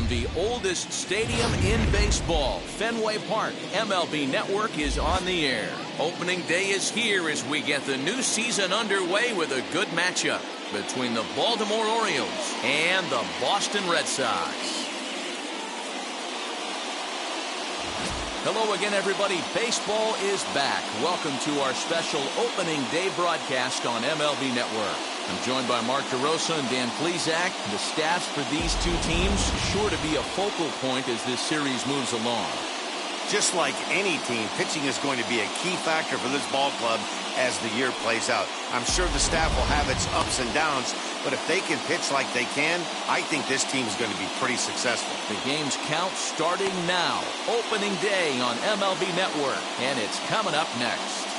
from the oldest stadium in baseball, Fenway Park. MLB Network is on the air. Opening day is here as we get the new season underway with a good matchup between the Baltimore Orioles and the Boston Red Sox. Hello again, everybody. Baseball is back. Welcome to our special opening day broadcast on MLB Network. I'm joined by Mark DeRosa and Dan Plesac. The staffs for these two teams sure to be a focal point as this series moves along. Just like any team, pitching is going to be a key factor for this ball club as the year plays out. I'm sure the staff will have its ups and downs, but if they can pitch like they can, I think this team is going to be pretty successful. The game's count starting now. Opening day on MLB Network, and it's coming up next.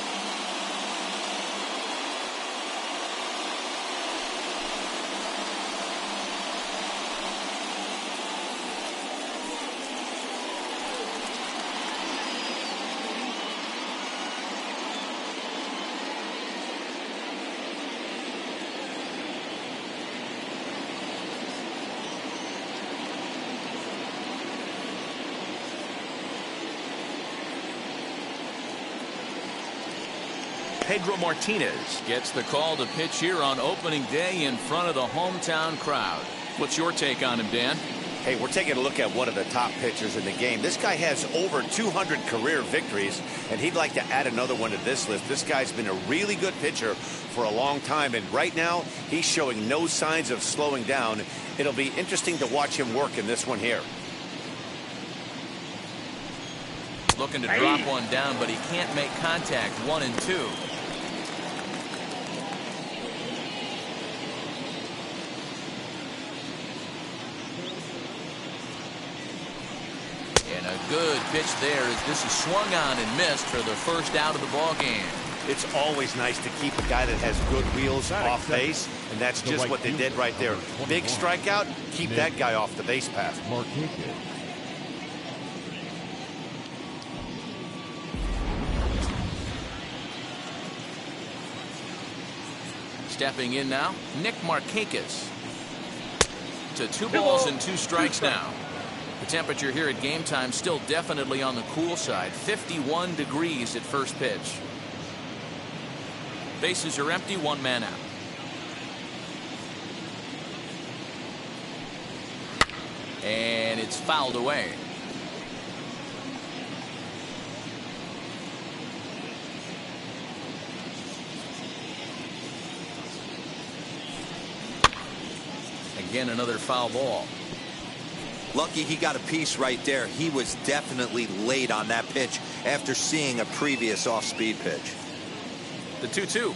Pedro Martinez gets the call to pitch here on opening day in front of the hometown crowd. What's your take on him, Dan? Hey, we're taking a look at one of the top pitchers in the game. This guy has over 200 career victories, and he'd like to add another one to this list. This guy's been a really good pitcher for a long time, and right now he's showing no signs of slowing down. It'll be interesting to watch him work in this one here. Looking to drop one down, but he can't make contact. 1-2. And a good pitch there as this is swung on and missed for the first out of the ball game. It's always nice to keep a guy that has good wheels off base, and that's just what they did right there. Big strikeout, keep that guy off the base path. Stepping in now, Nick Markakis. To 2 balls and 2 strikes now. The temperature here at game time still definitely on the cool side. 51 degrees at first pitch. Bases are empty, 1 man out. And it's fouled away. Again, another foul ball. Lucky he got a piece right there. He was definitely late on that pitch after seeing a previous off-speed pitch. The 2-2.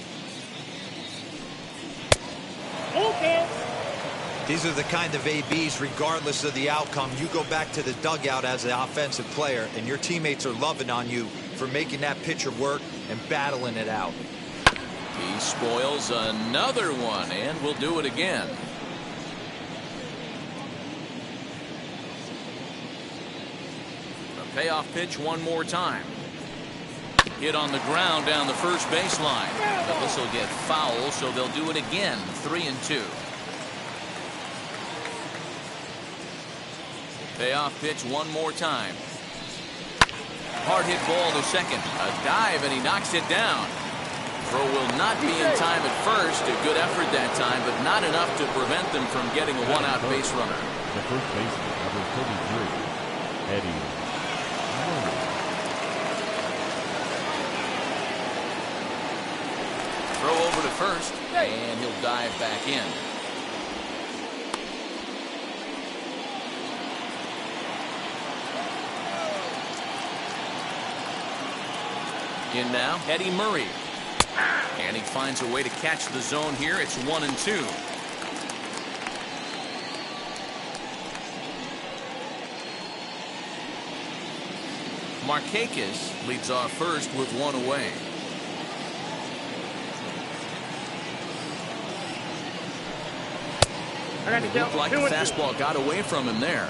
Okay. These are the kind of ABs, regardless of the outcome. You go back to the dugout as an offensive player, and your teammates are loving on you for making that pitcher work and battling it out. He spoils another one, and will do it again. Payoff pitch one more time. Hit on the ground down the first baseline. But this will get foul, so they'll do it again. 3-2. Payoff pitch one more time. Hard hit ball to second. A dive, and he knocks it down. Throw will not be in time at first. A good effort that time, but not enough to prevent them from getting a one-out base runner. The first baseman, number 33, Eddie. Throw over to first, and he'll dive back in. In now, Eddie Murray. And he finds a way to catch the zone here. It's 1-2. Markakis leads off first with 1 away. It looked like the fastball got away from him there.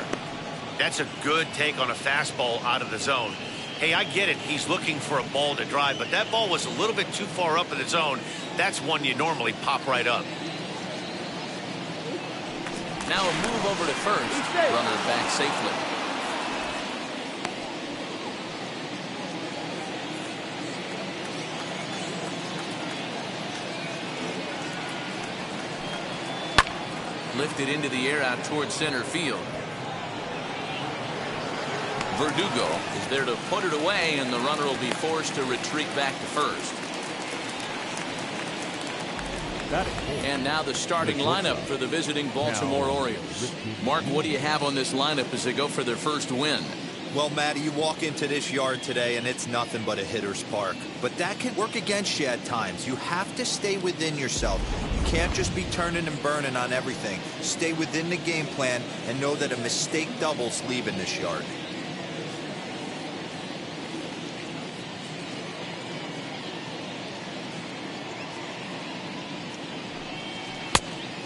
That's a good take on a fastball out of the zone. Hey, I get it. He's looking for a ball to drive, but that ball was a little bit too far up in the zone. That's one you normally pop right up. Now a move over to first. Runner back safely. Lifted into the air out towards center field. Verdugo is there to put it away, and the runner will be forced to retreat back to first. And now the starting lineup for the visiting Baltimore Orioles. Mark, what do you have on this lineup as they go for their first win? Well, Matty, you walk into this yard today and it's nothing but a hitter's park. But that can work against you at times. You have to stay within yourself. You can't just be turning and burning on everything. Stay within the game plan and know that a mistake doubles leaving this yard.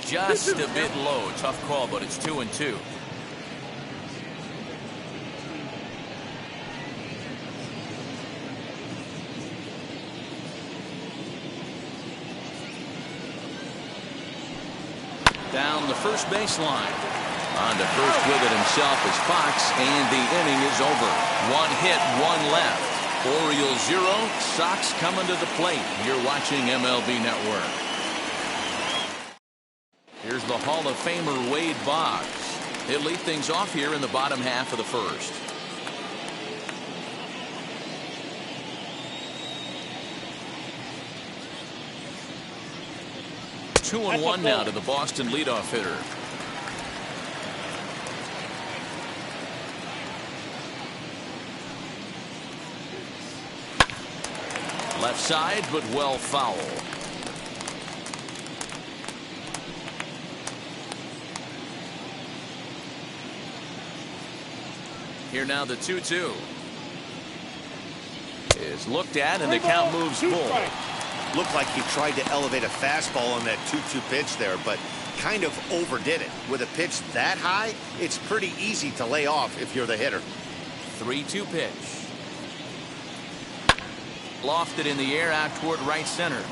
Just a bit low. Tough call, but it's 2-2. Down the first baseline. On to first with it himself is Fox, and the inning is over. One hit, one left. Orioles 0, Sox coming to the plate. You're watching MLB Network. Here's the Hall of Famer Wade Boggs. He'll lead things off here in the bottom half of the first. 2-1 now to the Boston leadoff hitter. Left side, but well foul. Here now the 2-2 is looked at, and the count moves full. Looked like he tried to elevate a fastball on that 2-2 pitch there, but kind of overdid it. With a pitch that high, it's pretty easy to lay off if you're the hitter. 3-2 pitch. Lofted in the air out toward right center.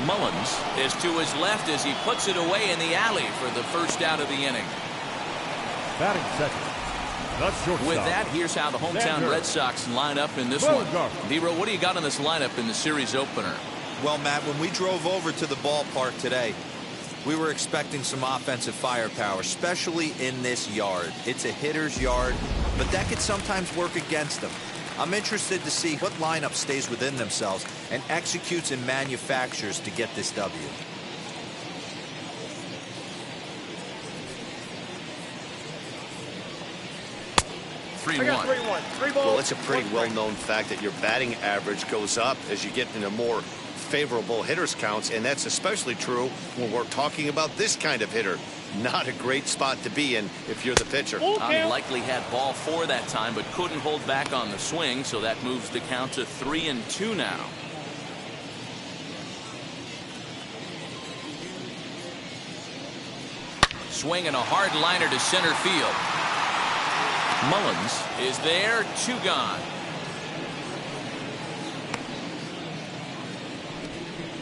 Mullins is to his left as he puts it away in the alley for the first out of the inning. Batting second. With that, here's how the hometown Red Sox line up in this one. Dero, what do you got on this lineup in the series opener? Well, Matt, when we drove over to the ballpark today, we were expecting some offensive firepower, especially in this yard. It's a hitter's yard, but that could sometimes work against them. I'm interested to see what lineup stays within themselves and executes and manufactures to get this W. 3-1. Well, it's a pretty well-known fact that your batting average goes up as you get into more favorable hitters counts, and that's especially true when we're talking about this kind of hitter. Not a great spot to be in if you're the pitcher. Unlikely had ball 4 that time, but couldn't hold back on the swing, so that moves the count to 3-2 now. Swing and a hard liner to center field. Mullins is there, 2 gone.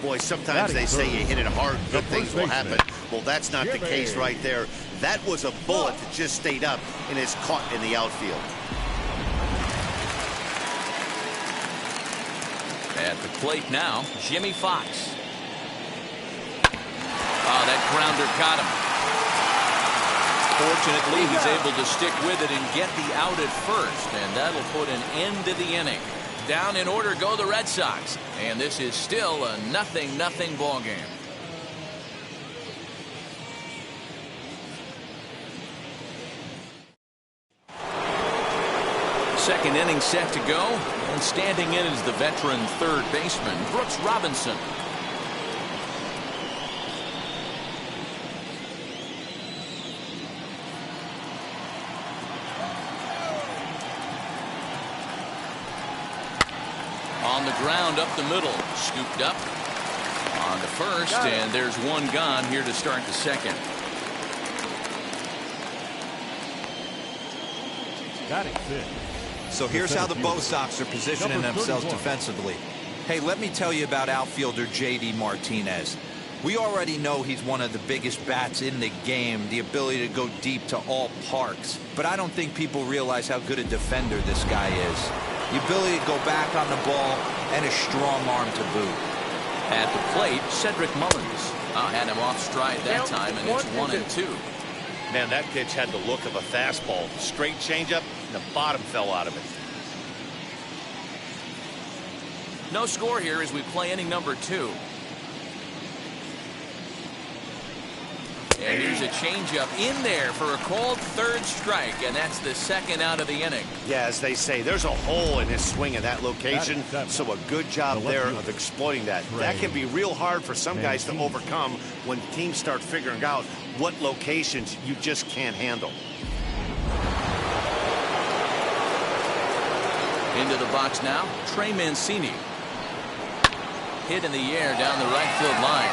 Boy, sometimes they say you hit it hard, good things will happen. Well, that's not the case right there. That was a bullet that just stayed up and is caught in the outfield. At the plate now, Jimmy Fox. Oh, that grounder caught him. Fortunately, he's able to stick with it and get the out at first, and that'll put an end to the inning. Down in order go the Red Sox, and this is still a 0-0 ball game. Second inning set to go, and standing in is the veteran third baseman, Brooks Robinson. On the ground up the middle, scooped up on the first, and there's 1 gone here to start the second. So here's how the Bo Sox are positioning themselves defensively. Hey, let me tell you about outfielder J.D. Martinez. We already know he's one of the biggest bats in the game, the ability to go deep to all parks. But I don't think people realize how good a defender this guy is. The ability to go back on the ball and a strong arm to boot. At the plate, Cedric Mullins. Had him off stride that time, and it's 1-2. Man, that pitch had the look of a fastball. Straight changeup, and the bottom fell out of it. No score here as we play inning number 2. And here's a changeup in there for a called third strike, and that's the second out of the inning. Yeah, as they say, there's a hole in his swing in that location, so a good job there of exploiting that. That can be real hard for some guys to overcome when teams start figuring out what locations you just can't handle. Into the box now, Trey Mancini. Hit in the air down the right field line.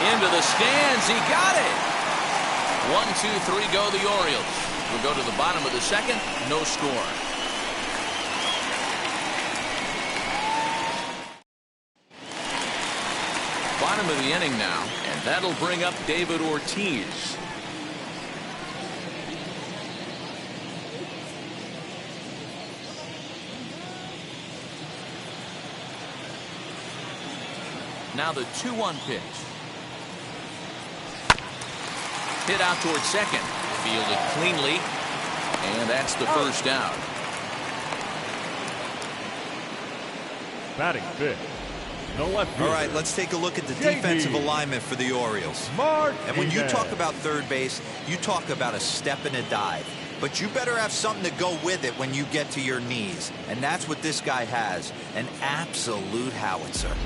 Into the stands, he got it. 1-2-3 go the Orioles. We'll go to the bottom of the second, no score. Bottom of the inning now, and that'll bring up David Ortiz. Now the 2-1 pitch. Hit out towards second. Fielded cleanly. And that's the first out. Batting fifth. No left field. All right, let's take a look at the defensive alignment for the Orioles. And when you talk about third base, you talk about a step and a dive. But you better have something to go with it when you get to your knees. And that's what this guy has. An absolute howitzer.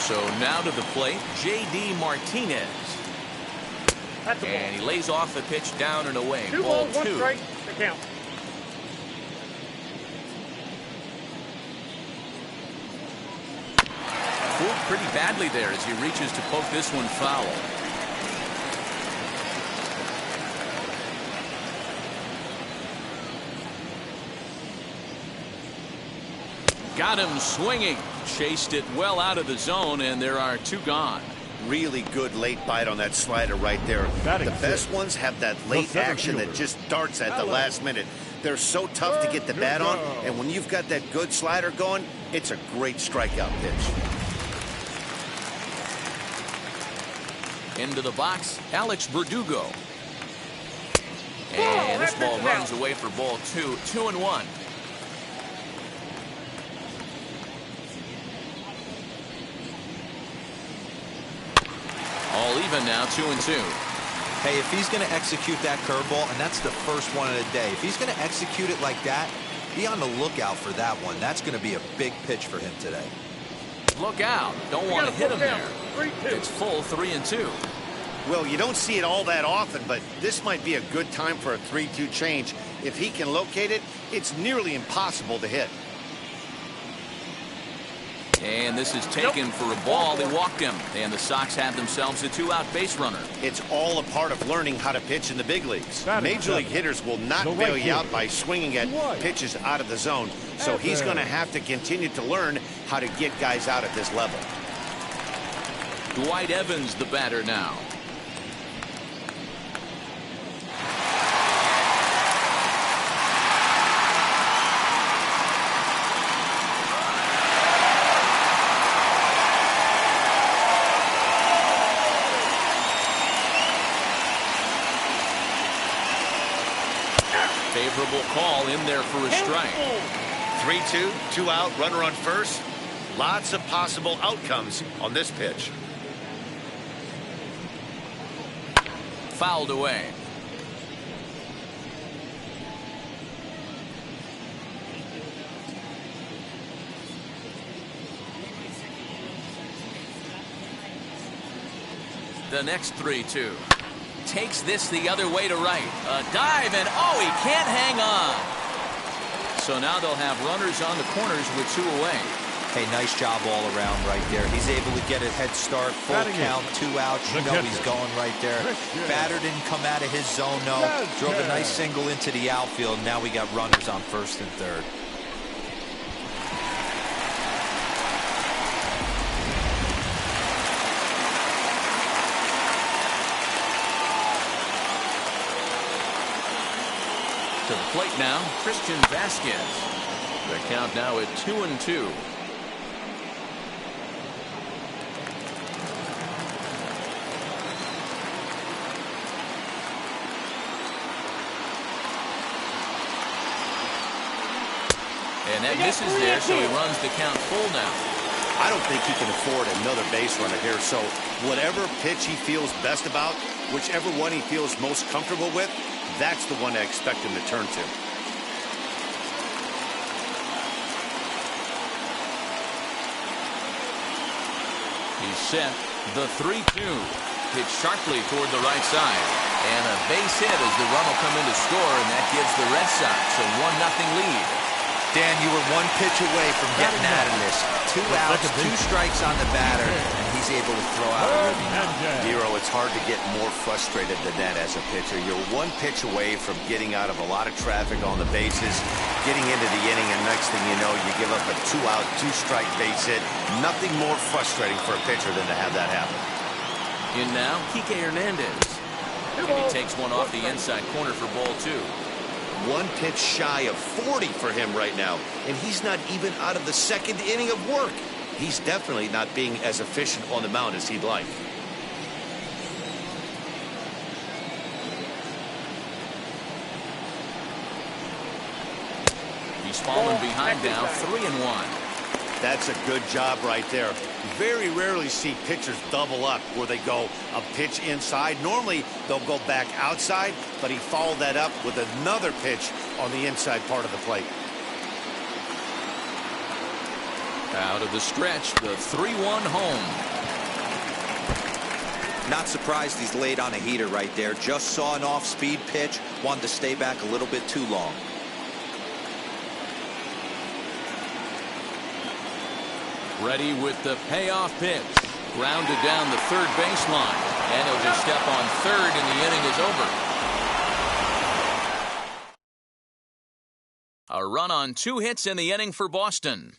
So now to the plate, J.D. Martinez. And he lays off the pitch down and away. Ball 2. 1 strike to count. Fooled pretty badly there as he reaches to poke this one foul. Got him swinging. Chased it well out of the zone, and there are 2 gone. Really good late bite on that slider right there. The best ones have that late action that just darts at the last minute. They're so tough to get the bat on, and when you've got that good slider going, it's a great strikeout pitch. Into the box, Alex Verdugo. And this ball runs away for ball 2. 2-1. All even now, 2-2. Hey, if he's going to execute that curveball, and that's the first one of the day, if he's going to execute it like that, be on the lookout for that one. That's going to be a big pitch for him today. Look out. Don't want to hit him there. It's full 3-2. Well, you don't see it all that often, but this might be a good time for a 3-2 change. If he can locate it, it's nearly impossible to hit. And this is taken for a ball. They walked him, and the Sox have themselves a 2-out base runner. It's all a part of learning how to pitch in the big leagues. Major league hitters will not bail you out by swinging at pitches out of the zone, so he's going to have to continue to learn how to get guys out at this level. Dwight Evans, the batter now. Favorable call in there for a strike. 3-2, 2 out, runner on first. Lots of possible outcomes on this pitch. Fouled away. The next 3-2. Takes this the other way to right. A dive, and oh, he can't hang on. So now they'll have runners on the corners with 2 away. Hey, nice job all around right there. He's able to get a head start, full count, 2 outs. You know he's going right there. Batter didn't come out of his zone, no. Drove a nice single into the outfield. Now we got runners on first and third. To the plate now, Christian Vasquez. The count now at 2-2. And that misses there, so he runs the count full now. I don't think he can afford another base runner here, so whatever pitch he feels best about, whichever one he feels most comfortable with, that's the one I expect him to turn to. He's set. The 3-2. Hit sharply toward the right side. And a base hit as the run will come in to score, and that gives the Red Sox a 1-0 lead. Dan, you were one pitch away from getting out of this. 2 outs, 2 strikes on the batter, and he's able to throw out a ribby. Nero, it's hard to get more frustrated than that as a pitcher. You're 1 pitch away from getting out of a lot of traffic on the bases, getting into the inning, and next thing you know, you give up a 2-out, 2-strike base hit. Nothing more frustrating for a pitcher than to have that happen. In now, Kike Hernandez. And he takes one off the inside corner for ball 2. 1 pitch shy of 40 for him right now, and he's not even out of the 2nd inning of work. He's definitely not being as efficient on the mound as he'd like. He's fallen behind now, 3-1. That's a good job right there. Very rarely see pitchers double up where they go a pitch inside. Normally they'll go back outside, but he followed that up with another pitch on the inside part of the plate. Out of the stretch, the 3-1 home. Not surprised he's laid on a heater right there. Just saw an off-speed pitch. Wanted to stay back a little bit too long. Ready with the payoff pitch. Grounded down the third baseline. And he'll just step on third, and the inning is over. A run on 2 hits in the inning for Boston.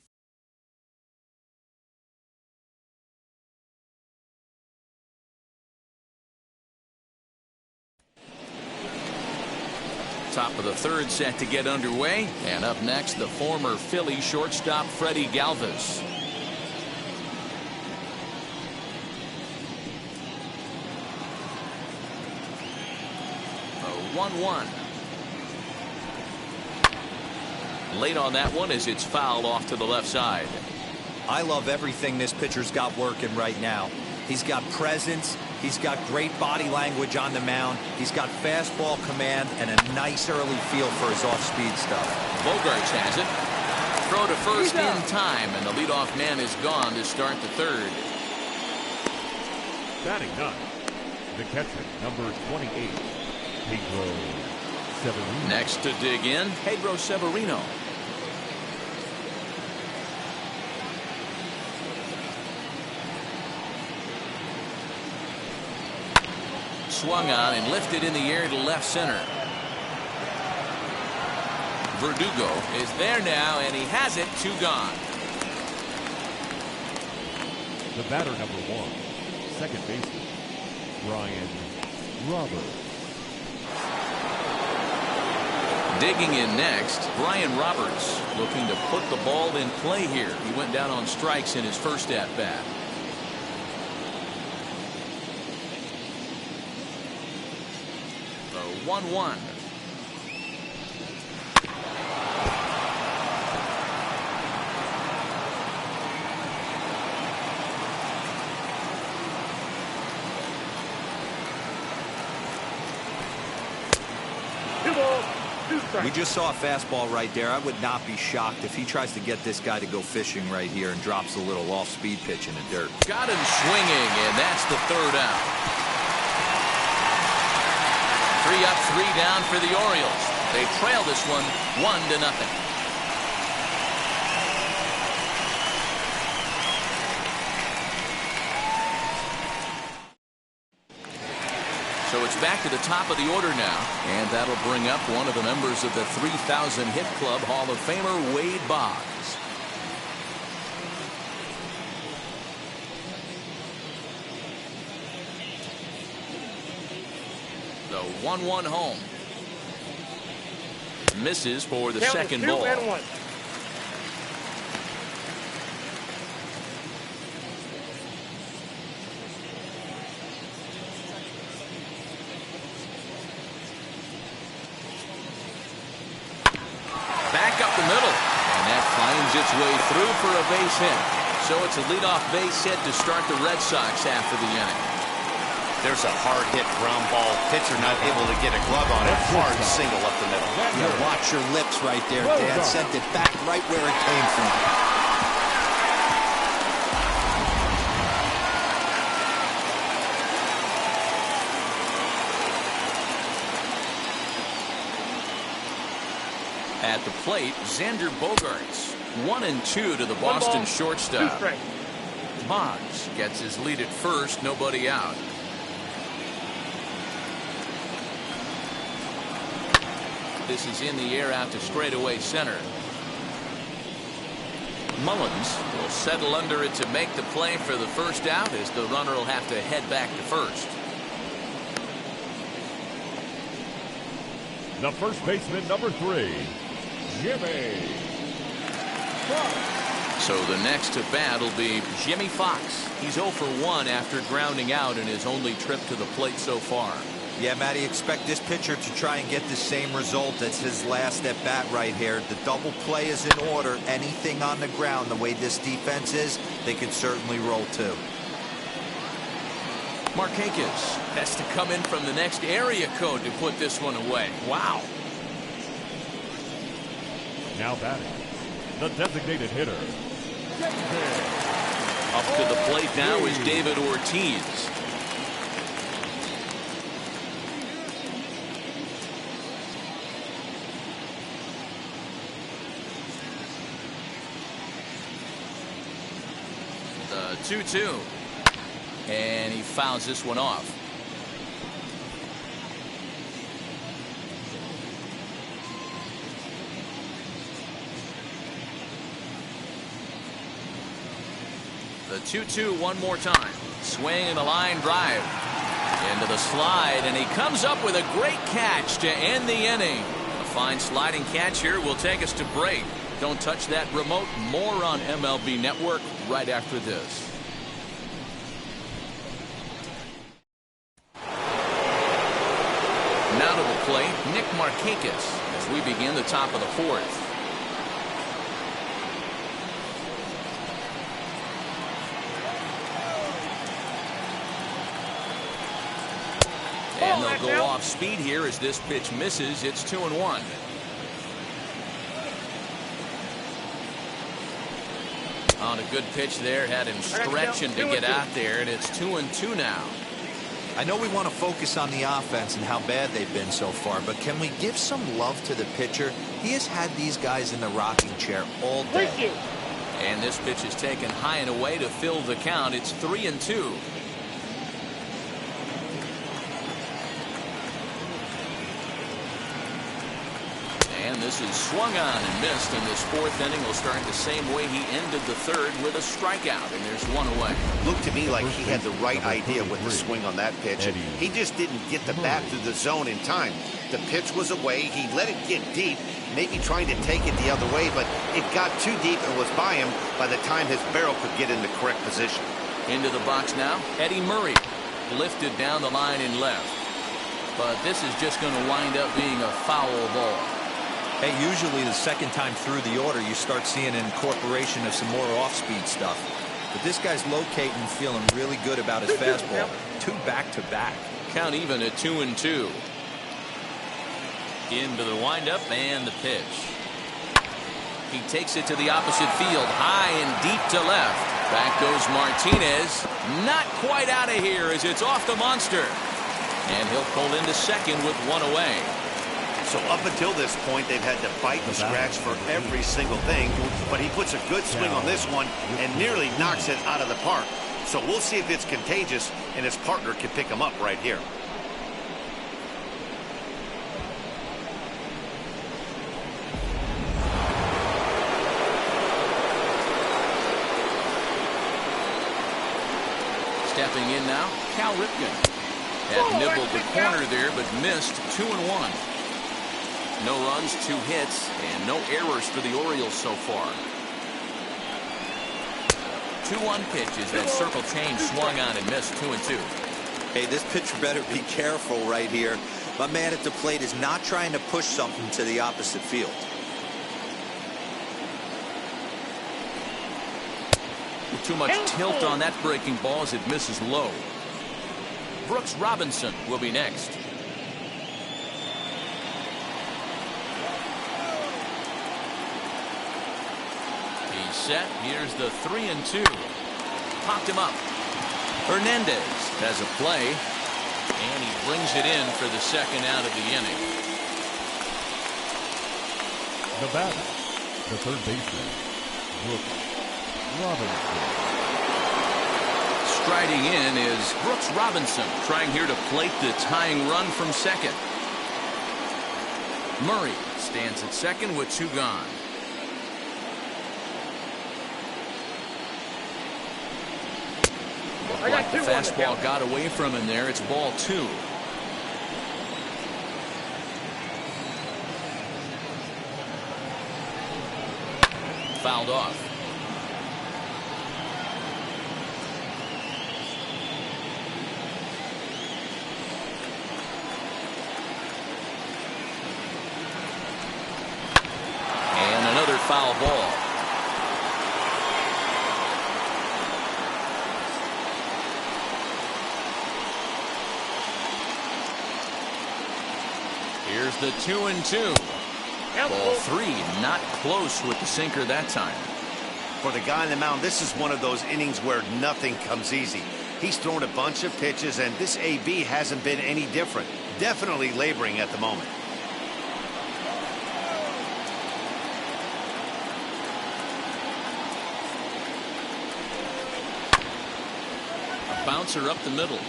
Top of the 3rd set to get underway. And up next, the former Philly shortstop Freddie Galvis. 1-1. Late on that one as it's fouled off to the left side. I love everything this pitcher's got working right now. He's got presence. He's got great body language on the mound. He's got fastball command and a nice early feel for his off-speed stuff. Bogarts has it. Throw to first in time, and the leadoff man is gone to start the 3rd. Batting 9, the catcher, number 28. Pedro Severino. Next to dig in, Pedro Severino. Swung on and lifted in the air to left center. Verdugo is there now, and he has it. 2 gone. The batter, number 1, second baseman, Brian Roberts. Digging in next, Brian Roberts, looking to put the ball in play here. He went down on strikes in his first at-bat. The 1-1. We just saw a fastball right there. I would not be shocked if he tries to get this guy to go fishing right here and drops a little off-speed pitch in the dirt. Got him swinging, and that's the 3rd out. 3 up, 3 down for the Orioles. They trail this one 1-0. So it's back to the top of the order now, and that'll bring up one of the members of the 3,000 hit club, Hall of Famer Wade Boggs. The 1-1 home. misses for the second ball. Back up the middle, and that finds its way through for a base hit. So it's a leadoff base hit to start the Red Sox after the inning. There's a hard hit ground ball. Pitcher not able to get a glove on it. Hard single up the middle. Yeah, watch your lips right there, Dan. Sent it back right where it came from. At the plate, Xander Bogaerts. 1-2 to the Boston shortstop. Boggs gets his lead at first, nobody out. This is in the air out to straightaway center. Mullins will settle under it to make the play for the first out, as the runner will have to head back to first. The first baseman, number 3, Jimmy Fox. So the next to bat will be Jimmy Fox. He's 0 for 1 after grounding out in his only trip to the plate so far. Yeah, Matty, expect this pitcher to try and get the same result as his last at bat right here. The double play is in order. Anything on the ground, the way this defense is, they could certainly roll too. Markakis has to come in from the next area code to put this one away. Wow. Now batting, the designated hitter, David. Up to the plate now is David Ortiz. The 2-2. And he fouls this one off. The 2-2 one more time. Swing and a line drive into the slide, and he comes up with a great catch to end the inning. A fine sliding catch here will take us to break. Don't touch that remote. More on MLB Network right after this. Now to the plate, Nick Markakis, as we begin the top of the fourth. And they'll go off speed here as this pitch misses. It's 2-1. On a good pitch there, had him stretching to get out there, and it's 2-2 now. I know we want to focus on the offense and how bad they've been so far, but can we give some love to the pitcher? He has had these guys in the rocking chair all day. And this pitch is taken high and away to fill the count. It's 3-2. And this is swung on and missed, and this fourth inning will start the same way he ended the third, with a strikeout, and there's one away. Looked to me like he had the right idea with the swing on that pitch. He just didn't get the bat through the zone in time. The pitch was away. He let it get deep, maybe trying to take it the other way, but it got too deep and was by him by the time his barrel could get in the correct position. Into the box now, Eddie Murray lifted down the line in left. But this is just going to wind up being a foul ball. Hey, usually the second time through the order, you start seeing an incorporation of some more off-speed stuff. But this guy's locating, feeling really good about his fastball. 2 back-to-back. Count even at 2-2. Into the windup and the pitch. He takes it to the opposite field, high and deep to left. Back goes Martinez. Not quite out of here as it's off the monster. And he'll pull into second with one away. So up until this point, they've had to bite and scratch for every single thing, but he puts a good swing on this one and nearly knocks it out of the park. So we'll see if it's contagious and his partner can pick him up right here. Stepping in now, Cal Ripken. Had nibbled the corner there, but missed 2-1. No runs, 2 hits, and no errors for the Orioles so far. 2-1 pitches. That circle change swung on and missed. 2-2. Hey, this pitcher better be careful right here. My man at the plate is not trying to push something to the opposite field. Too much tilt on that breaking ball as it misses low. Brooks Robinson will be next. He's set. Here's the 3-2. Popped him up. Hernandez has a play, and he brings it in for the second out of the inning. The batter, the third baseman, Brooks Robinson. Striding in is Brooks Robinson, trying here to plate the tying run from second. Murray stands at second with 2 gone. Looked like the fastball got away from him there. It's ball 2. Fouled off. And another foul ball. Here's the 2-2. Ball 3, not close with the sinker that time. For the guy on the mound, this is one of those innings where nothing comes easy. He's thrown a bunch of pitches, and this AB hasn't been any different. Definitely laboring at the moment. A bouncer up the middle.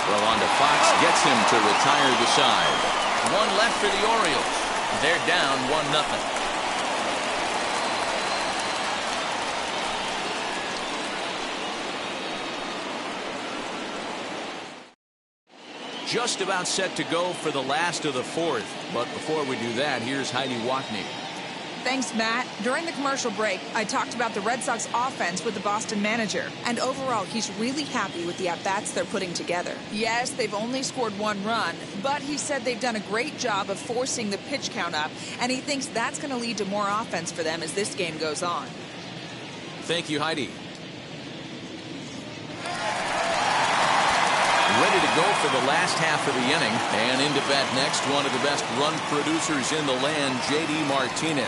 Throw on to Fox, gets him to retire the side. 1 left for the Orioles. They're down 1-0. Just about set to go for the last of the 4th. But before we do that, here's Heidi Watney. Thanks, Matt. During the commercial break, I talked about the Red Sox offense with the Boston manager. And overall, he's really happy with the at-bats they're putting together. Yes, they've only scored 1 run, but he said they've done a great job of forcing the pitch count up, and he thinks that's going to lead to more offense for them as this game goes on. Thank you, Heidi. Ready to go for the last half of the inning. And into bat next, one of the best run producers in the land, J.D. Martinez.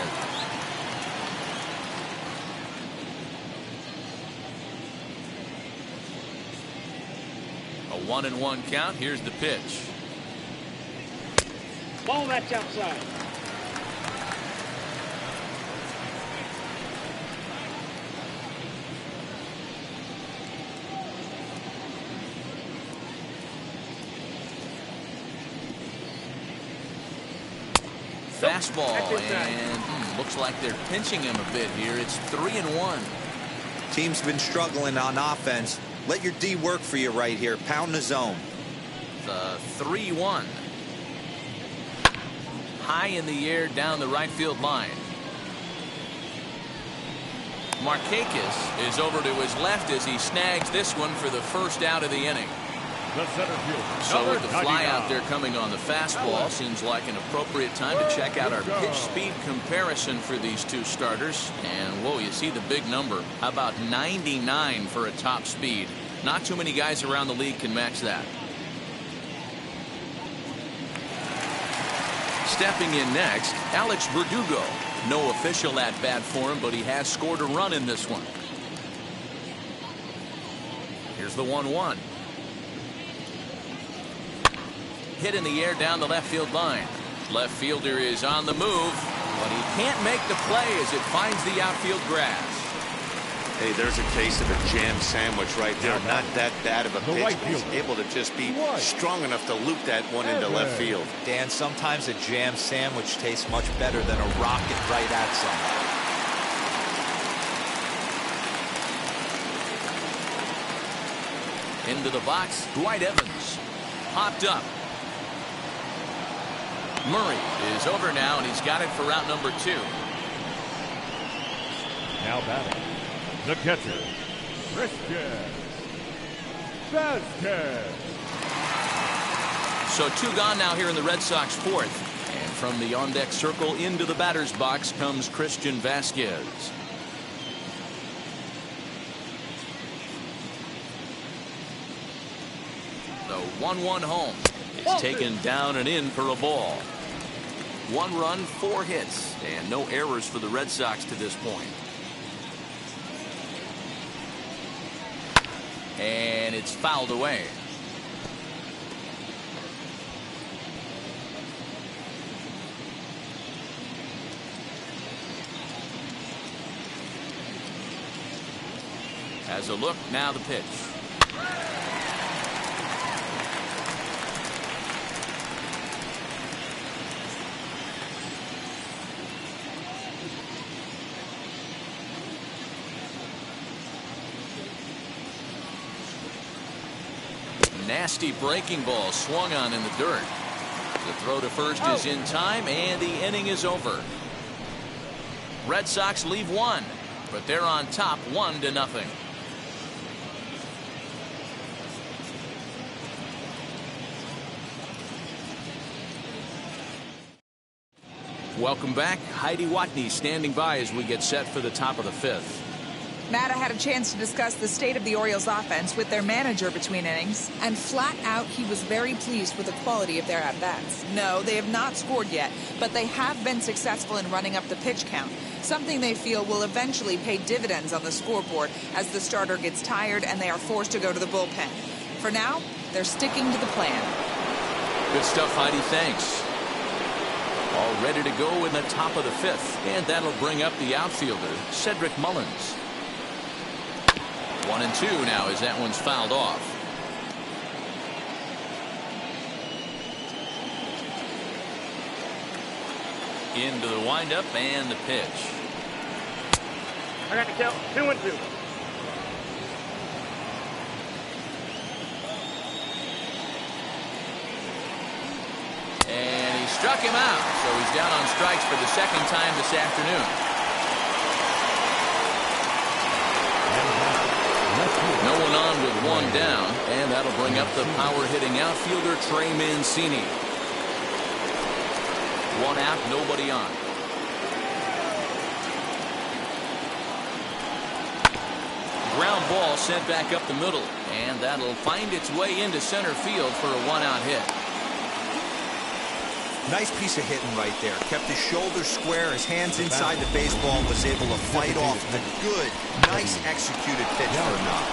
A 1-1 count. Here's the pitch. Ball that's outside. Fastball, and looks like they're pinching him a bit here. It's 3-1. Team's been struggling on offense. Let your D work for you right here. Pound the zone. The 3-1. High in the air down the right field line. Markakis is over to his left as he snags this one for the first out of the inning. The center fielder. So with the fly out there coming on the fastball, seems like an appropriate time to check out our pitch speed comparison for these 2 starters. And whoa, you see the big number. How about 99 for a top speed? Not too many guys around the league can match that. Stepping in next, Alex Verdugo. No official at bat for him, but he has scored a run in this one. Here's the 1-1. Hit in the air down the left field line. Left fielder is on the move, but he can't make the play as it finds the outfield grass. Hey, there's a case of a jam sandwich right there. Not that bad of a pitch. right He's fielder. able to just be strong enough to loop that one into left field. Dan, sometimes a jam sandwich tastes much better than a rocket right at someone. Into the box, Dwight Evans. Popped up. Murray is over now, and he's got it for route number 2. Now batting, the catcher, Christian Vasquez. So 2 gone now here in the Red Sox 4th. And from the on-deck circle into the batter's box comes Christian Vasquez. The 1-1 home is taken down and in for a ball. 1 run, 4 hits, and no errors for the Red Sox to this point. And it's fouled away. As a look, now the pitch. Nasty breaking ball swung on in the dirt. The throw to first is in time, and the inning is over. Red Sox leave 1, but they're on top 1-0. Welcome back. Heidi Watney standing by as we get set for the top of the 5th. Matt, I had a chance to discuss the state of the Orioles offense with their manager between innings, and flat out he was very pleased with the quality of their at-bats. No, they have not scored yet, but they have been successful in running up the pitch count, something they feel will eventually pay dividends on the scoreboard as the starter gets tired and they are forced to go to the bullpen. For now, they're sticking to the plan. Good stuff, Heidi. Thanks. All ready to go in the top of the 5th, and that'll bring up the outfielder, Cedric Mullins. 1-2 now as that one's fouled off. Into the windup and the pitch. I got the count. 2-2. And he struck him out, so he's down on strikes for the 2nd time this afternoon. No one on with 1 down, and that'll bring up the power-hitting outfielder Trey Mancini. 1 out, nobody on. Ground ball sent back up the middle, and that'll find its way into center field for a 1-out hit. Nice piece of hitting right there. Kept his shoulders square, his hands inside the baseball, and was able to fight off a good, nice executed pitch for a knock.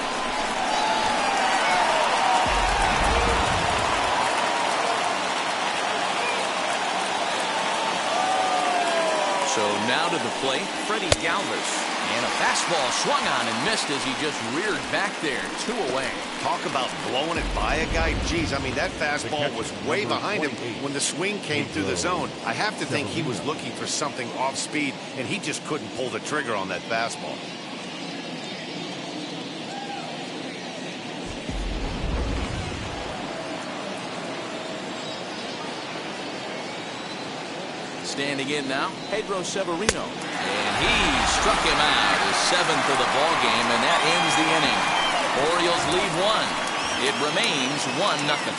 So now to the plate, Freddie Galvis. And a fastball swung on and missed as he just reared back there. 2 away. Talk about blowing it by a guy. Geez, I mean, that fastball was way behind him when the swing came through the zone. I have to think he was looking for something off speed, and he just couldn't pull the trigger on that fastball. Standing in now, Pedro Severino. And he struck him out, his 7th of the ball game, and that ends the inning. Orioles lead 1. It remains 1-0.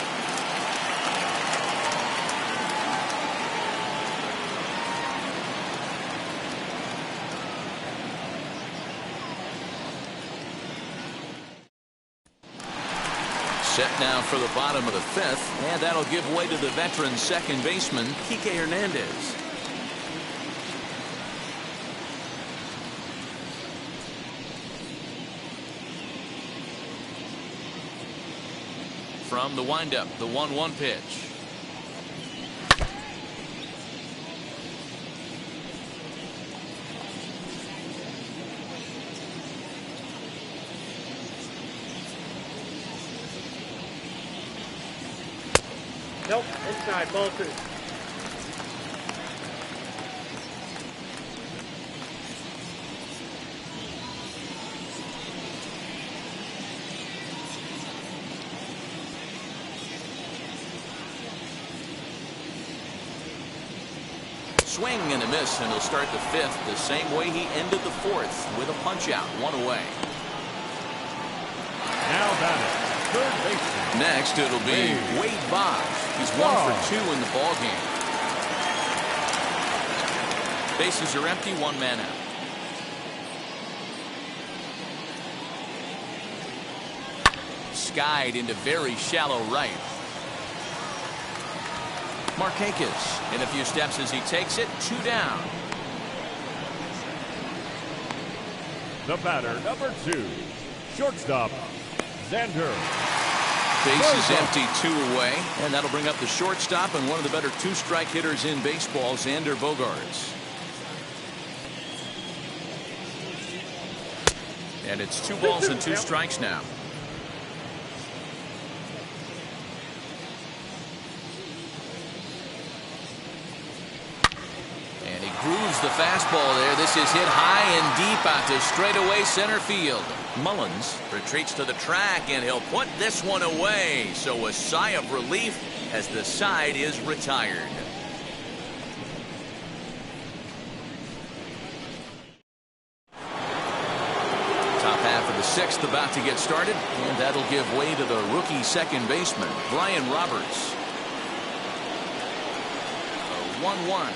Set now for the bottom of the 5th, and that'll give way to the veteran second baseman, Kike Hernandez. From the windup, the 1-1 pitch. Nope, inside, ball 2. swing and a miss, and he'll start the fifth the same way he ended the fourth, with a punch out, 1 away. Now batting, third baseman. Next, it'll be Wade Boggs. He's 1 for 2 in the ball game. Bases are empty, 1 man out. Skied into very shallow right. Markakis in a few steps as he takes it, 2 down. The batter, number 2, shortstop, Xander. Bases empty, 2 away, and that'll bring up the shortstop and one of the better 2-strike hitters in baseball, Xander Bogaerts. And it's 2 balls and 2 strikes now. And he grooves the fastball there. This is hit high and deep out to straightaway center field. Mullins retreats to the track, and he'll put this one away. So a sigh of relief as the side is retired. Top half of the 6th about to get started, and that'll give way to the rookie second baseman, Brian Roberts. A 1-1.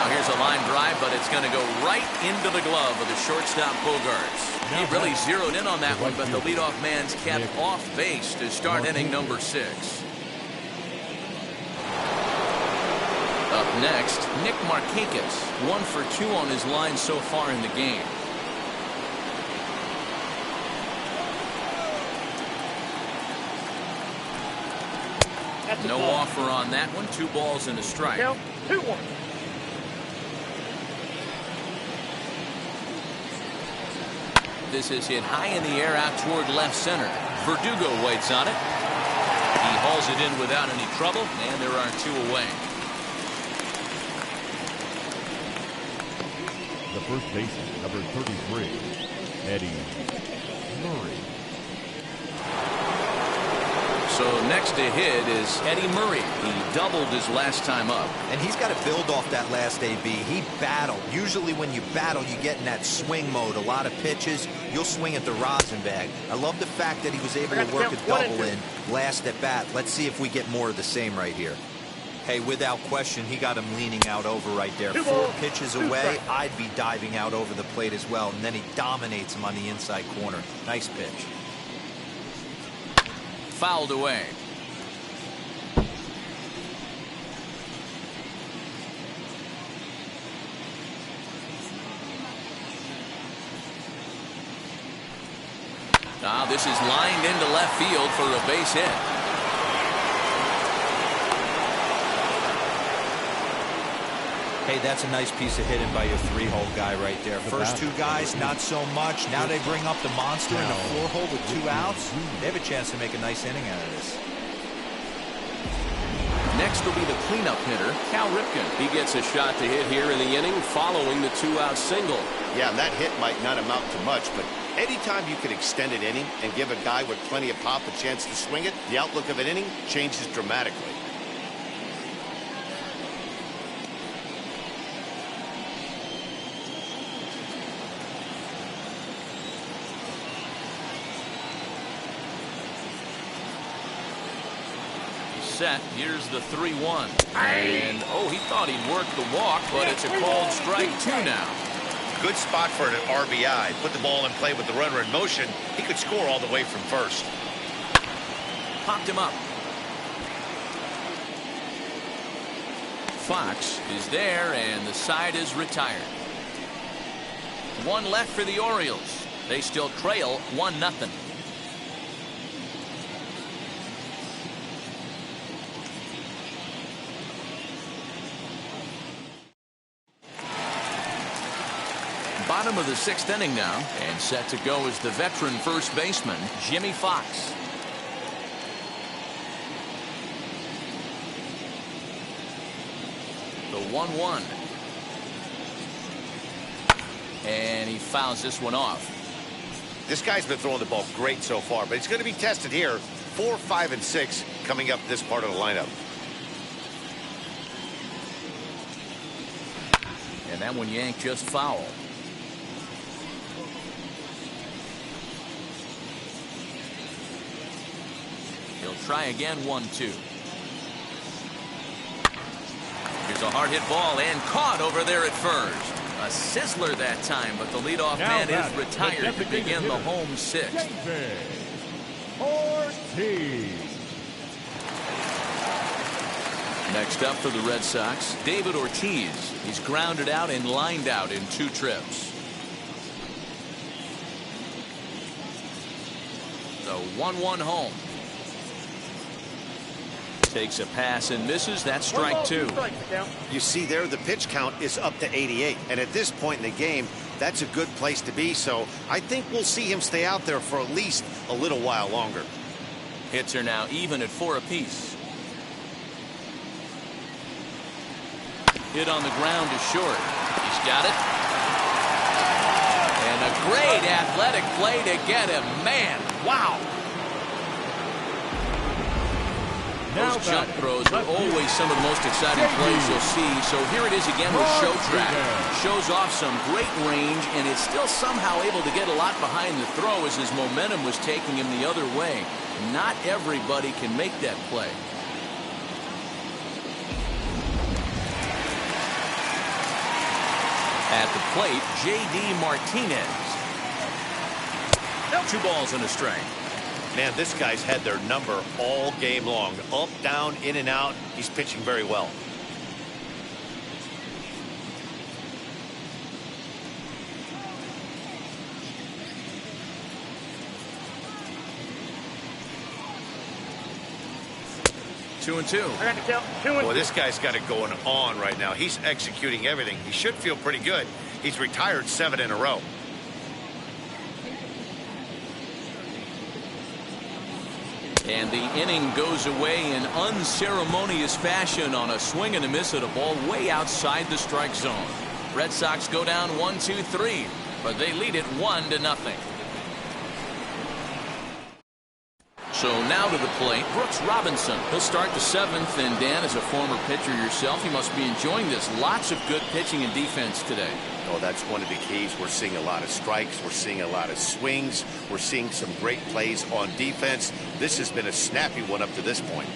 Here's a line drive, but it's going to go right into the glove of the shortstop Bogaerts. He really zeroed in on that one, but the leadoff man's kept off base to start inning number 6. Up next, Nick Markakis, 1 for 2 on his line so far in the game. No offer on that one. 2 balls and a strike. 2-1. This is hit high in the air out toward left center. Verdugo waits on it. He hauls it in without any trouble, and there are 2 away. The first baseman, number 33, Eddie Murray. So next to hit is Eddie Murray. He doubled his last time up. And he's got to build off that last AB. He battled. Usually when you battle, you get in that swing mode. A lot of pitches, you'll swing at the rosin bag. I love the fact that he was able to work a double in last at bat. Let's see if we get more of the same right here. Hey, without question, he got him leaning out over right there. 4 pitches away, I'd be diving out over the plate as well. And then he dominates him on the inside corner. Nice pitch. Fouled away. Now this is lined into left field for a base hit. Hey, that's a nice piece of hitting by your 3-hole guy right there. First 2 guys, not so much. Now they bring up the monster in the 4-hole with 2 outs. They have a chance to make a nice inning out of this. Next will be the cleanup hitter, Cal Ripken. He gets a shot to hit here in the inning following the 2-out single. Yeah, and that hit might not amount to much, but anytime you can extend an inning and give a guy with plenty of pop a chance to swing it, the outlook of an inning changes dramatically. Set. Here's the 3-1. And, oh, he thought he'd work the walk, but it's a called strike 2 now. Good spot for an RBI. Put the ball in play with the runner in motion. He could score all the way from first. Popped him up. Fox is there, and the side is retired. 1 left for the Orioles. They still trail 1-0. Bottom of the 6th inning now, and set to go is the veteran first baseman, Jimmy Fox. The 1-1. And he fouls this one off. This guy's been throwing the ball great so far, but he's going to be tested here. 4, 5, and 6 coming up this part of the lineup. And that one yanked just foul. He'll try again, 1-2. Here's a hard hit ball and caught over there at first. A sizzler that time, but the leadoff man is retired to begin the home sixth. Next up for the Red Sox, David Ortiz. He's grounded out and lined out in 2 trips. The 1-1 home. Takes a pass and misses. That's strike 2. You see there, the pitch count is up to 88. And at this point in the game, that's a good place to be. So I think we'll see him stay out there for at least a little while longer. Hits are now even at 4 apiece. Hit on the ground is short. He's got it. And a great athletic play to get him. Man, wow. Those jump throws are always some of the most exciting plays you'll see. So here it is again with Show Track. Shows off some great range, and it's still somehow able to get a lot behind the throw as his momentum was taking him the other way. Not everybody can make that play. At the plate, J.D. Martinez. 2 balls and a strike. Man, this guy's had their number all game long. Up, down, in and out. He's pitching very well. I got to count. 2-2. Well, this guy's got it going on right now. He's executing everything. He should feel pretty good. He's retired 7 in a row. And the inning goes away in unceremonious fashion on a swing and a miss at a ball way outside the strike zone. Red Sox go down 1-2-3, but they lead it 1-0. So now to the plate, Brooks Robinson. He'll start the 7th, and Dan, as a former pitcher yourself, you must be enjoying this. Lots of good pitching and defense today. Oh, that's one of the keys. We're seeing a lot of strikes. We're seeing a lot of swings. We're seeing some great plays on defense. This has been a snappy one up to this point.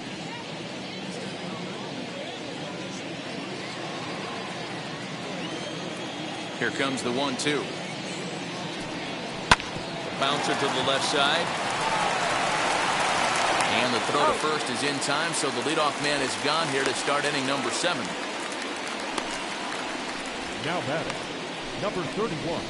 Here comes the 1-2. Bouncer to the left side. And the throw to first is in time, so the leadoff man is gone here to start inning number 7. Now batting, number 31.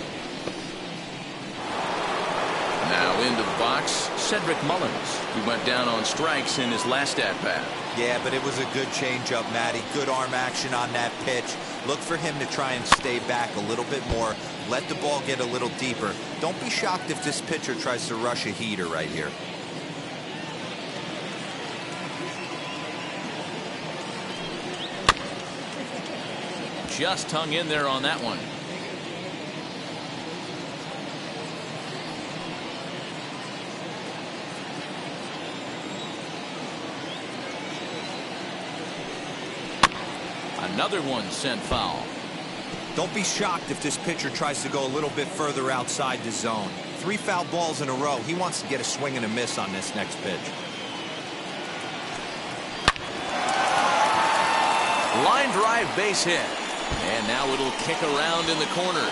Now into the box, Cedric Mullins. He went down on strikes in his last at-bat. Yeah, but it was a good changeup, Matty. Good arm action on that pitch. Look for him to try and stay back a little bit more. Let the ball get a little deeper. Don't be shocked if this pitcher tries to rush a heater right here. Just hung in there on that one. Another one sent foul. Don't be shocked if this pitcher tries to go a little bit further outside the zone. 3 foul balls in a row. He wants to get a swing and a miss on this next pitch. Line drive base hit. And now it'll kick around in the corner.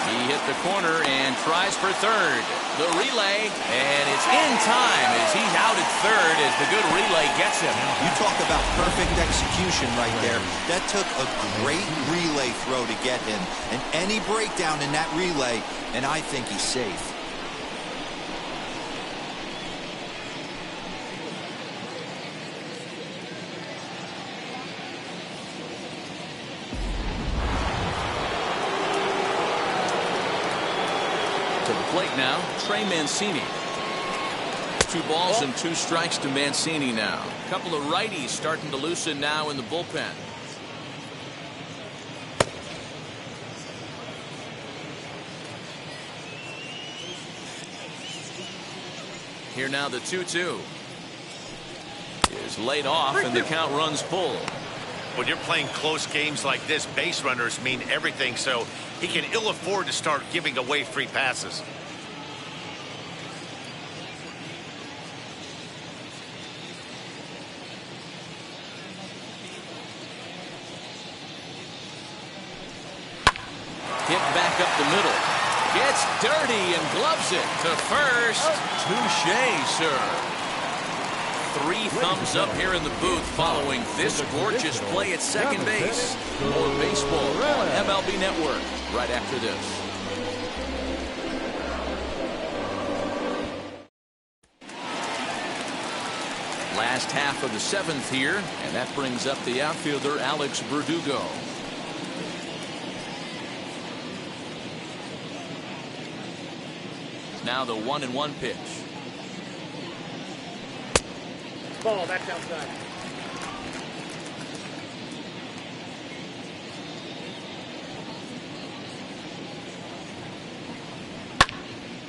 He hit the corner and tries for third. The relay, and it's in time as he's out at third as the good relay gets him. You talk about perfect execution right there. That took a great relay throw to get him. And any breakdown in that relay, and I think he's safe. To the plate now, Trey Mancini. 2 balls and 2 strikes to Mancini now. A couple of righties starting to loosen now in the bullpen. Here now the 2-2 is laid off and the count runs full. When you're playing close games like this, base runners mean everything, so he can ill afford to start giving away free passes. Hit back up the middle. Gets dirty and gloves it to first. Touche, sir. 3 thumbs up here in the booth following this gorgeous play at second base. More baseball on MLB Network right after this. Last half of the 7th here, and that brings up the outfielder Alex Verdugo. Now the 1-1 pitch. Ball, that's outside.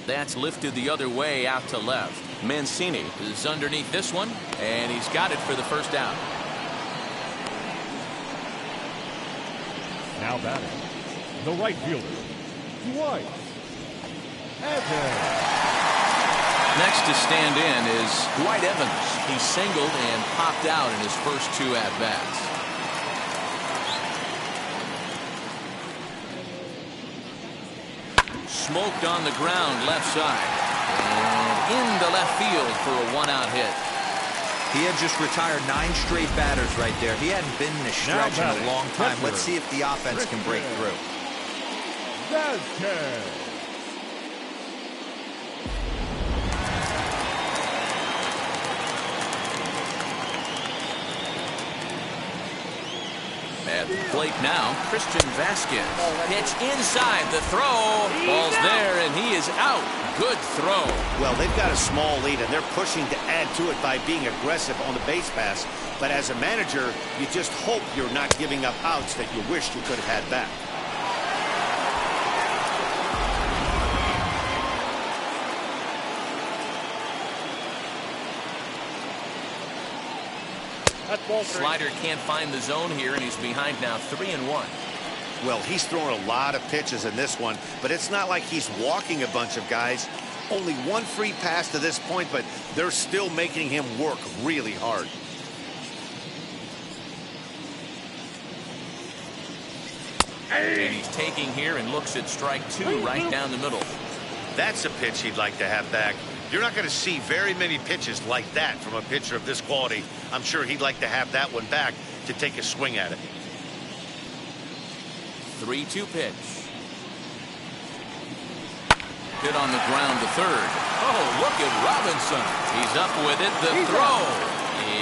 That's lifted the other way out to left. Mancini is underneath this one, and he's got it for the first down. Now batting, the right fielder, Dwight Evans. Next to stand in is Dwight Evans. He singled and popped out in his first 2 at-bats. Smoked on the ground left side. And into left field for a 1-out hit. He had just retired 9 straight batters right there. He hadn't been in a stretch in a long time. Let's see if the offense can break through. Vasquez. At the plate now, Christian Vasquez. Pitch inside the throw. Ball's there, and he is out. Good throw. Well, they've got a small lead, and they're pushing to add to it by being aggressive on the base pass. But as a manager, you just hope you're not giving up outs that you wish you could have had back. Slider can't find the zone here, and he's behind now 3-1. Well, he's throwing a lot of pitches in this one, but it's not like he's walking a bunch of guys. Only 1 free pass to this point, but they're still making him work really hard. And he's taking here and looks at strike 2 right down the middle. That's a pitch he'd like to have back. You're not going to see very many pitches like that from a pitcher of this quality. I'm sure he'd like to have that one back to take a swing at it. 3-2 pitch. Hit on the ground to third. Oh, look at Robinson. He's up with it. The throw.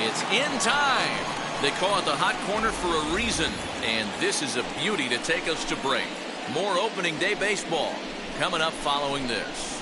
It's in time. They call it the hot corner for a reason. And this is a beauty to take us to break. More opening day baseball coming up following this.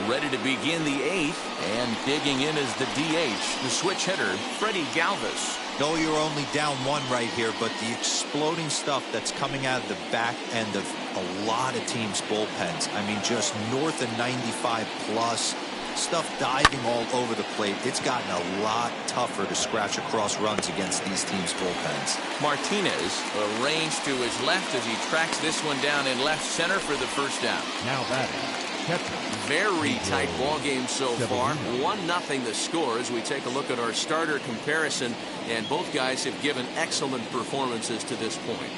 Ready to begin the 8th, and digging in is the DH, the switch hitter, Freddie Galvis. No, you're only down 1 right here, but the exploding stuff that's coming out of the back end of a lot of teams' bullpens. I mean, just north of 95 plus. Stuff diving all over the plate. It's gotten a lot tougher to scratch across runs against these teams' bullpens. Martinez arranged to his left as he tracks this one down in left center for the first down. Now batting, catcher. Very tight ball game so far. 1-0 the score as we take a look at our starter comparison, and both guys have given excellent performances to this point.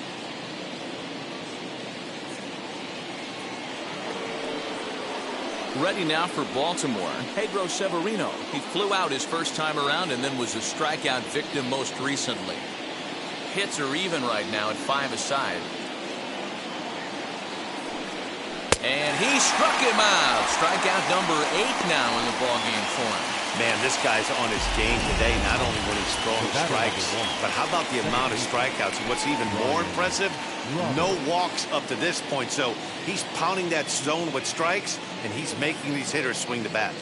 Ready now for Baltimore, Pedro Severino. He flew out his first time around and then was a strikeout victim most recently. Hits are even right now at 5 aside. And he struck him out. Strikeout number 8 now in the ballgame for him. Man, this guy's on his game today, not only when he's throwing strikes, but how about the amount of strikeouts? And what's even more impressive, no walks up to this point. So he's pounding that zone with strikes, and he's making these hitters swing the bat.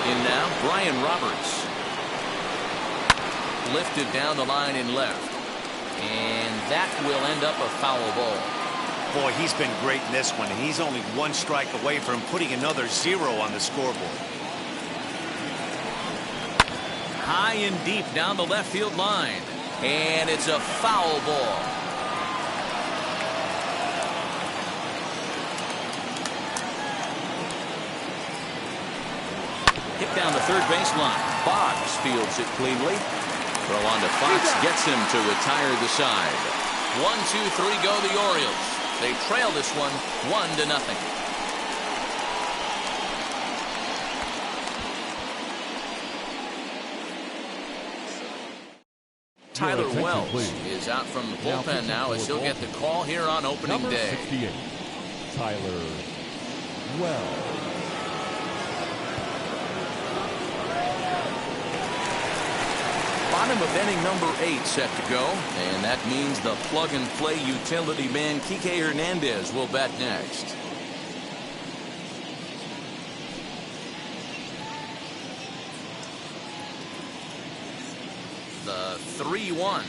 In now, Brian Roberts. Lifted down the line in left. And that will end up a foul ball. Boy, he's been great in this one, and he's only one strike away from putting another 0 on the scoreboard. High and deep down the left field line. And it's a foul ball. Hit down the third baseline. Boggs fields it cleanly. Throw on to Fox gets him to retire the side. 1-2-3 go the Orioles. They trail this one 1-0. Tyler Wells is out from the bullpen now as he'll get the call here on opening day. 68, Tyler Wells. Bottom of inning number 8 set to go, and that means the plug-and-play utility man Kike Hernandez will bat next. The 3-1.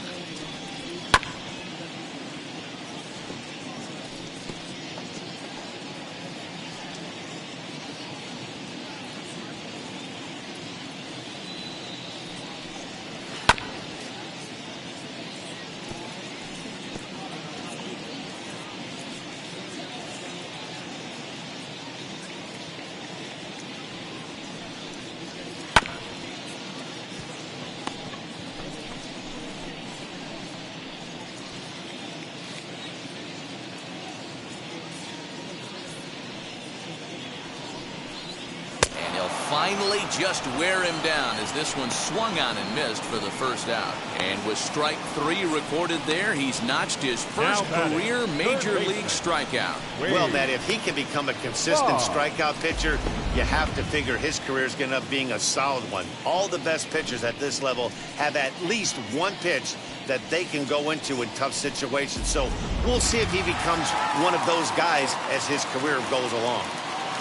Finally just wear him down as this one swung on and missed for the first out. And with strike 3 recorded there, he's notched his first career major league strikeout. Well, Matt, if he can become a consistent strikeout pitcher, you have to figure his career is going to end up being a solid one. All the best pitchers at this level have at least one pitch that they can go into in tough situations. So we'll see if he becomes one of those guys as his career goes along.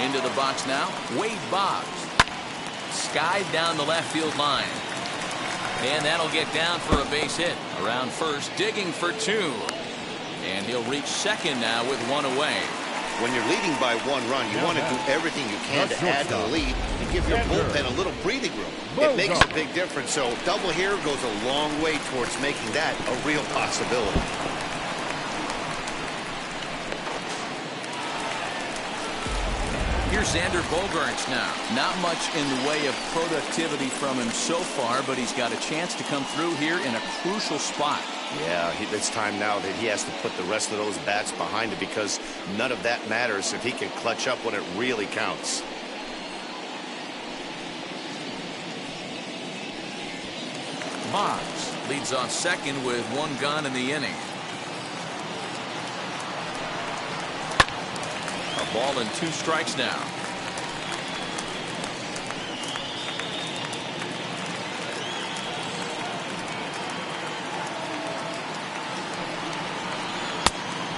Into the box now, Wade Boggs. Skied down the left field line. And that'll get down for a base hit. Around first, digging for 2. And he'll reach second now with 1 away. When you're leading by 1 run, you want to do everything you can to add to the lead and give your bullpen a little breathing room. It makes a big difference. So double here goes a long way towards making that a real possibility. Here's Xander Bogaerts now. Not much in the way of productivity from him so far, but he's got a chance to come through here in a crucial spot. Yeah, it's time now that he has to put the rest of those bats behind it because none of that matters if he can clutch up when it really counts. Boggs leads off second with 1 gone in the inning. A ball and 2 strikes now.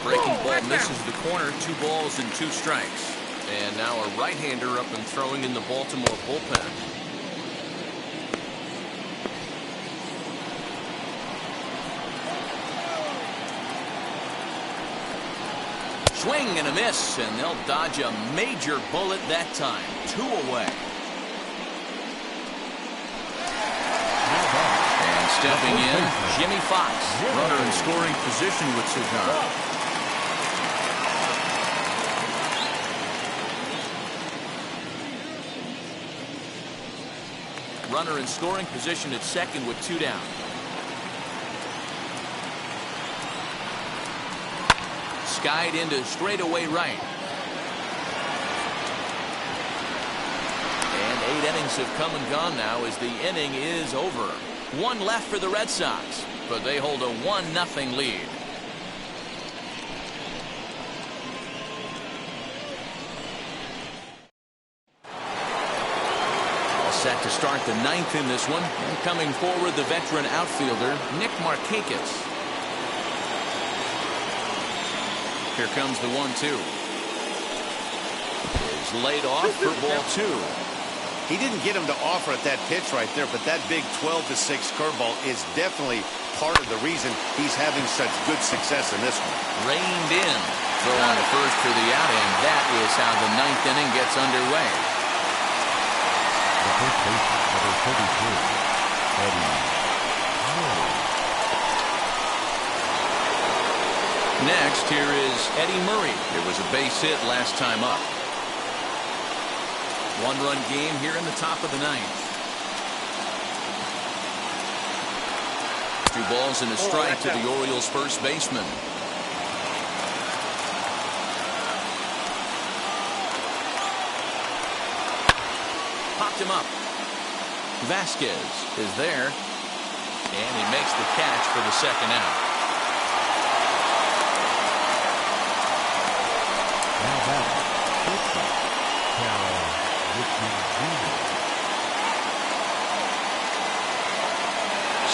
Breaking ball misses the corner. 2 balls and 2 strikes. And now a right-hander up and throwing in the Baltimore bullpen. Swing and a miss, and they'll dodge a major bullet that time. 2 away. And stepping in, Jimmy Fox. Runner in scoring position with Cigar. Runner in scoring position at second with 2 down. Skied into straightaway right. And 8 innings have come and gone now as the inning is over. 1 left for the Red Sox, but they hold a 1-0 lead. All set to start the 9th in this one. And coming forward, the veteran outfielder, Nick Markakis. Here comes the 1-2. Is laid off for ball 2. He didn't get him to offer at that pitch right there, but that big 12-6 curveball is definitely part of the reason he's having such good success in this one. Reined in. Throw on to first for the out, and that is how the ninth inning gets underway. The first baseman, number 33, Eddie Murray. Next, here is Eddie Murray. It was a base hit last time up. One-run game here in the top of the ninth. 2 balls and a strike to the Orioles first baseman. Popped him up. Vasquez is there, and he makes the catch for the second out. Now batting, pitcher, Cal Ripken Jr.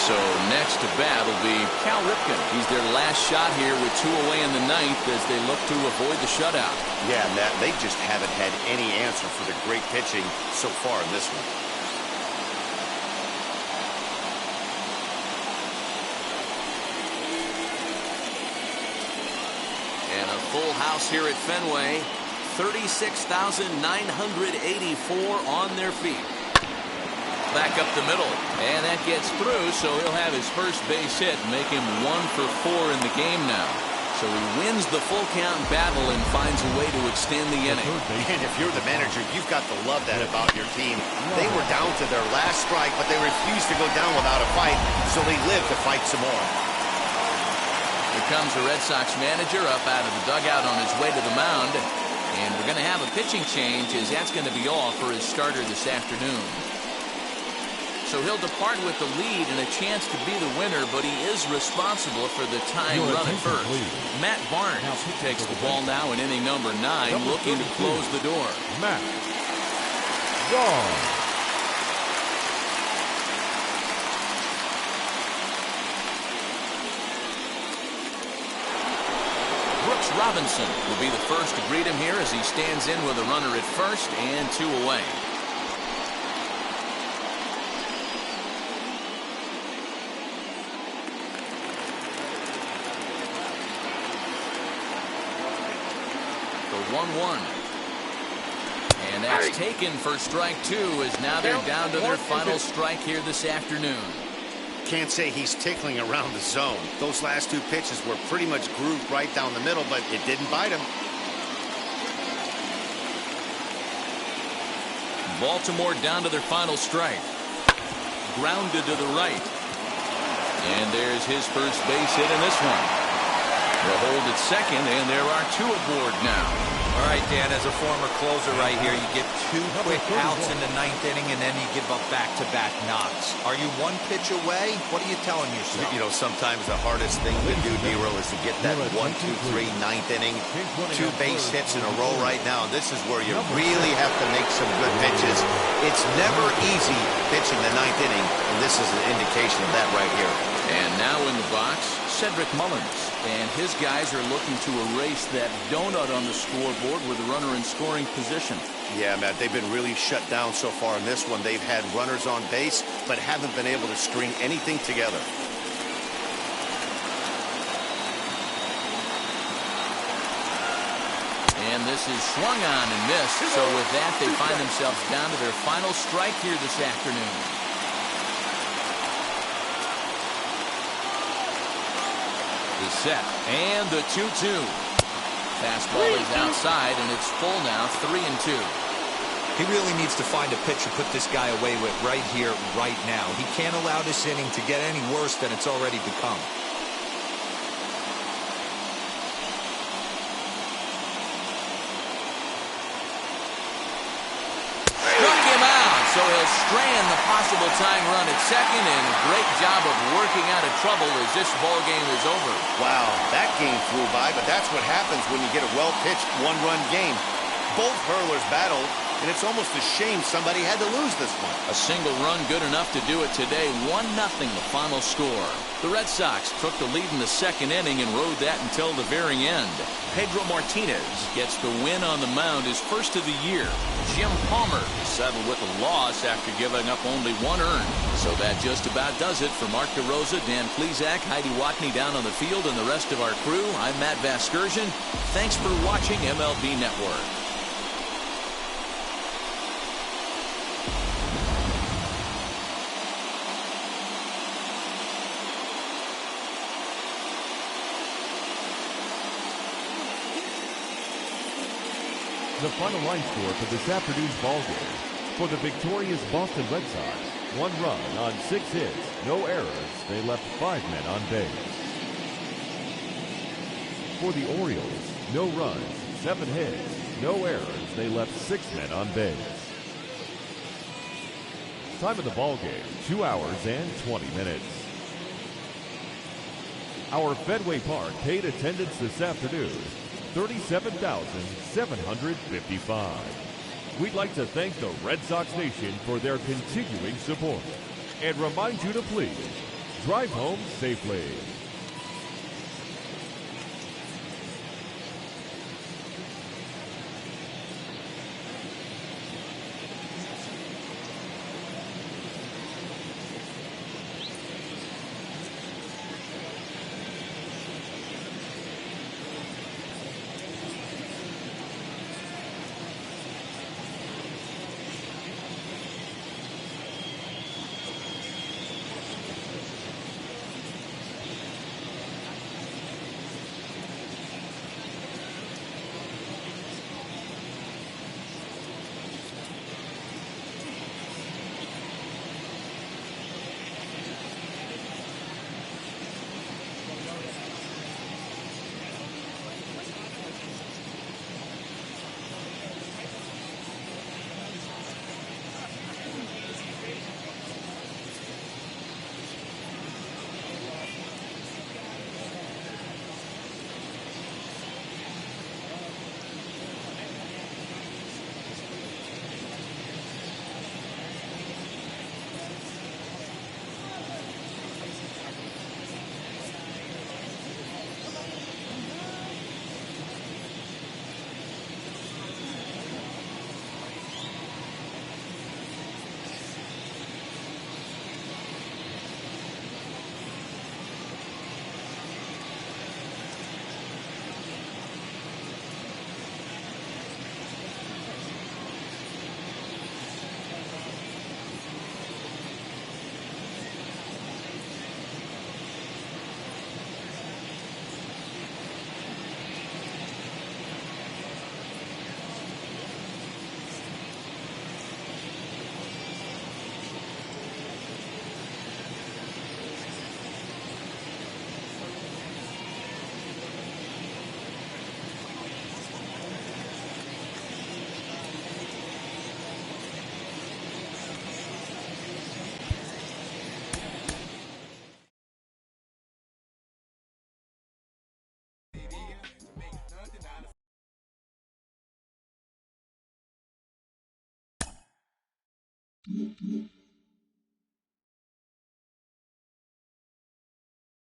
So next to bat will be Cal Ripken. He's their last shot here with 2 away in the ninth as they look to avoid the shutout. Yeah, Matt, they just haven't had any answer for the great pitching so far in this one. And a full house here at Fenway. 36,984 on their feet. Back up the middle, and that gets through, so he'll have his first base hit, make him 1 for 4 in the game now. So he wins the full count battle and finds a way to extend the inning. And if you're the manager, you've got to love that about your team. They were down to their last strike, but they refused to go down without a fight, so they live to fight some more. Here comes the Red Sox manager up out of the dugout on his way to the mound. And we're going to have a pitching change, as that's going to be all for his starter this afternoon. So he'll depart with the lead and a chance to be the winner, but he is responsible for the tying run at first. Matt Barnes takes the ball now in inning number 9, looking to close the door. Matt Barnes. Brooks Robinson will be the first to greet him here as he stands in with a runner at first and 2 away. The 1-1. And that's taken for strike 2 as now they're down to their final strike here this afternoon. Can't say he's tickling around the zone. Those last 2 pitches were pretty much grooved right down the middle, but it didn't bite him. Baltimore down to their final strike. Grounded to the right. And there's his first base hit in this one. They'll hold at second, and there are 2 aboard now. All right, Dan, as a former closer right here, you get 2 quick outs in the 9th inning, and then you give up back-to-back knocks. Are you 1 pitch away? What are you telling yourself? You know, sometimes the hardest thing to do, Nero, is to get that 1, 2, 3, 9th inning, 2 base hits in a row right now. This is where you really have to make some good pitches. It's never easy pitching the 9th inning, and this is an indication of that right here. And now in the box, Cedric Mullins. And his guys are looking to erase that donut on the scoreboard with a runner in scoring position. Yeah, Matt, they've been really shut down so far in this one. They've had runners on base, but haven't been able to string anything together. And this is swung on and missed. So with that, they find themselves down to their final strike here this afternoon. Is set, and the 2-2. Fastball is outside, and it's full now, 3-2. He really needs to find a pitch to put this guy away with right here, right now. He can't allow this inning to get any worse than it's already become. So he'll strand the possible tying run at second, and a great job of working out of trouble as this ball game is over. Wow, that game flew by, but that's what happens when you get a well-pitched 1-run game. Both hurlers battled, and it's almost a shame somebody had to lose this one. A single run good enough to do it today. 1-0 the final score. The Red Sox took the lead in the second inning and rode that until the very end. Pedro Martinez gets the win on the mound, his first of the year. Jim Palmer settled with a loss after giving up only 1 earned. So that just about does it for Mark DeRosa, Dan Plesac, Heidi Watney down on the field, and the rest of our crew. I'm Matt Vasgersian. Thanks for watching MLB Network. The final line score for this afternoon's ball game. For the victorious Boston Red Sox, 1 run on 6 hits, no errors. They left 5 men on base. For the Orioles, no runs, 7 hits, no errors. They left 6 men on base. Time of the ball game, 2 hours and 20 minutes. Our Fenway Park paid attendance this afternoon, 37,755. We'd like to thank the Red Sox Nation for their continuing support and remind you to please drive home safely.